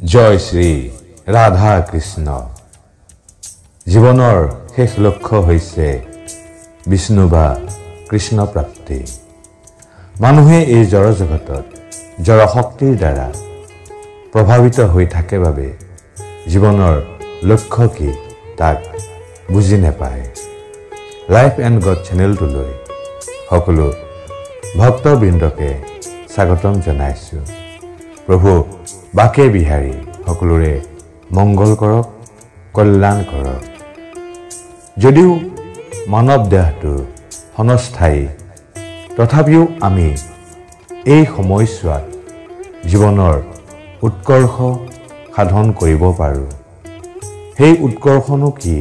জয় শ্ৰী ৰাধা কৃষ্ণ। জীৱনৰ শেষ লক্ষ্য হৈছে বিষ্ণু বা কৃষ্ণ প্ৰাপ্তি। মানুহে এই জড় জগতত জড় শক্তিৰ দ্বাৰা প্ৰভাৱিত হৈ থাকে বাবে জীৱনৰ লক্ষ্য কি তাক বুজি নাপায়। লাইফ এণ্ড গড চেনেলটোলৈ সকলো ভক্তবৃন্দকে স্বাগতম জনাইছোঁ। প্ৰভু বাকে বিহাৰী সকলোৰে মংগল কৰক, কল্যাণ কৰক। যদিও মানৱ দেহটো ক্ষণস্থায়ী, তথাপিও আমি এই সময়ছোৱাত জীৱনৰ উৎকৰ্ষ সাধন কৰিব পাৰোঁ। সেই উৎকৰ্ষনো কি?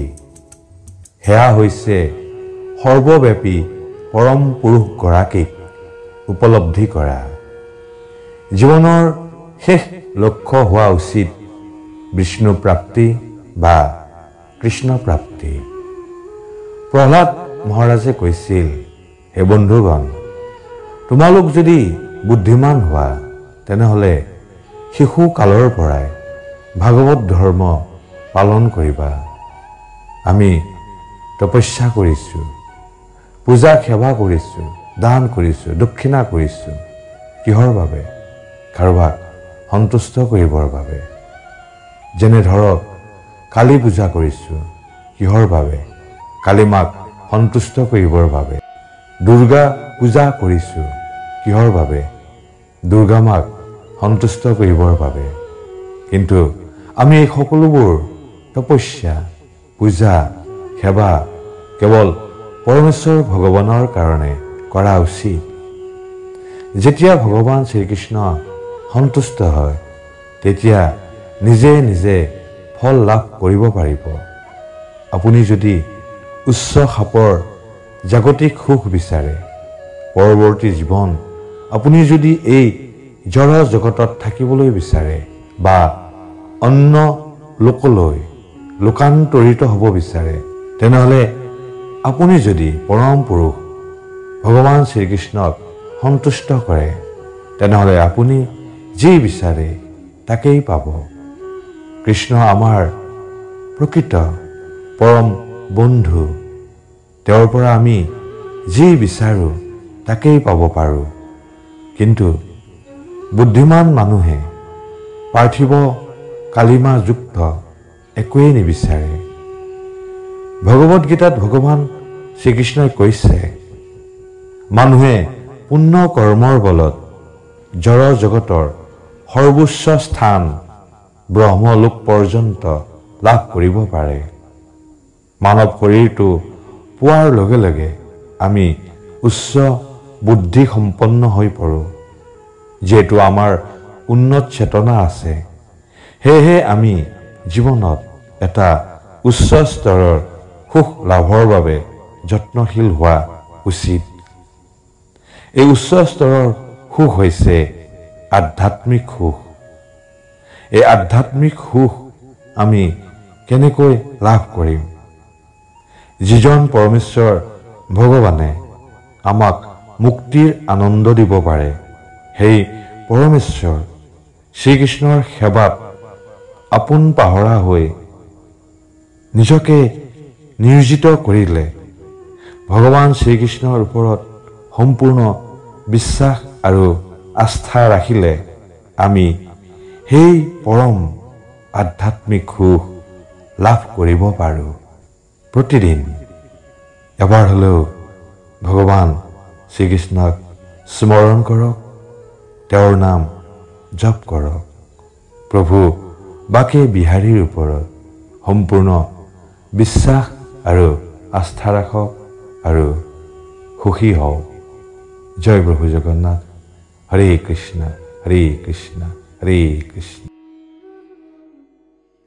সেয়া হৈছে সৰ্বব্যাপী পৰম পুৰুষগৰাকীক উপলব্ধি কৰা। জীৱনৰ শেষ লক্ষ্য হোৱা উচিত বিষ্ণু প্ৰাপ্তি বা কৃষ্ণ প্ৰাপ্তি। প্ৰহ্লাদ মহাৰাজে কৈছিল, হে বন্ধুগণ, তোমালোক যদি বুদ্ধিমান হোৱা তেনেহ'লে শিশু কালৰ পৰাই ভাগৱত ধৰ্ম পালন কৰিবা। আমি তপস্যা কৰিছোঁ, পূজা সেৱা কৰিছোঁ, দান কৰিছোঁ, দক্ষিণা কৰিছোঁ। কিহৰ বাবে? কাৰোবাক সন্তুষ্ট কৰিবৰ বাবে। যেনে ধৰক কালী পূজা কৰিছোঁ, কিহৰ বাবে? কালী মাক সন্তুষ্ট কৰিবৰ বাবে। দুৰ্গা পূজা কৰিছোঁ, কিহৰ বাবে? দুৰ্গা মাক সন্তুষ্ট কৰিবৰ বাবে। কিন্তু আমি এই সকলোবোৰ তপস্যা, পূজা, সেৱা কেৱল পৰমেশ্বৰ ভগৱানৰ কাৰণে কৰা উচিত। যেতিয়া ভগৱান শ্ৰীকৃষ্ণ সন্তুষ্ট হয় তেতিয়া নিজে নিজে ফল লাভ কৰিব পাৰিব। আপুনি যদি উচ্চ খাপৰ জাগতিক সুখ বিচাৰে, পৰৱৰ্তী জীৱন আপুনি যদি এই জড় জগতত থাকিবলৈ বিচাৰে বা অন্য লোকলৈ লোকান্তৰিত হ'ব বিচাৰে, তেনেহ'লে আপুনি যদি পৰম পুৰুষ ভগৱান শ্ৰীকৃষ্ণক সন্তুষ্ট কৰে, তেনেহ'লে আপুনি যি বিচাৰে তাকেই পাব। কৃষ্ণ আমাৰ প্ৰকৃত পৰম বন্ধু। তেওঁৰ পৰা আমি যি বিচাৰোঁ তাকেই পাব পাৰোঁ। কিন্তু বুদ্ধিমান মানুহে পাৰ্থিৱ কালিমাযুক্ত একোৱেই নিবিচাৰে। ভগৱত গীতাত ভগৱান শ্ৰীকৃষ্ণই কৈছে, মানুহে পুণ্য কৰ্মৰ বলত জড় জগতৰ সৰ্বোচ্চ স্থান ব্ৰহ্মলোক পৰ্যন্ত লাভ কৰিব পাৰে। মানৱ শৰীৰটো পোৱাৰ লগে লগে আমি উচ্চ বুদ্ধি সম্পন্ন হৈ পৰোঁ। যিহেতু আমাৰ উন্নত চেতনা আছে, সেয়েহে আমি জীৱনত এটা উচ্চ স্তৰৰ সুখ লাভৰ বাবে যত্নশীল হোৱা উচিত। এই উচ্চ স্তৰৰ সুখ হৈছে আধ্যাত্মিক সুখ। এই আধ্যাত্মিক সুখ আমি কেনেকৈ লাভ কৰিম? যিজন পৰমেশ্বৰ ভগৱানে আমাক মুক্তিৰ আনন্দ দিব পাৰে, সেই পৰমেশ্বৰ শ্ৰীকৃষ্ণৰ সেৱাত আপোন পাহৰা হৈ নিজকে নিয়োজিত কৰিলে, ভগৱান শ্ৰীকৃষ্ণৰ ওপৰত সম্পূৰ্ণ বিশ্বাস আৰু আস্থা ৰাখিলে আমি সেই পৰম আধ্যাত্মিক সুখ লাভ কৰিব পাৰোঁ। প্ৰতিদিন এবাৰ হ'লেও ভগৱান শ্ৰীকৃষ্ণক স্মৰণ কৰক, তেওঁৰ নাম জপ কৰক। প্ৰভু বাকে বিহাৰীৰ ওপৰত সম্পূৰ্ণ বিশ্বাস আৰু আস্থা ৰাখক আৰু সুখী হওক। জয় প্ৰভু জগন্নাথ। হৰে কৃষ্ণ, হৰে কৃষ্ণ, হৰে কৃষ্ণ।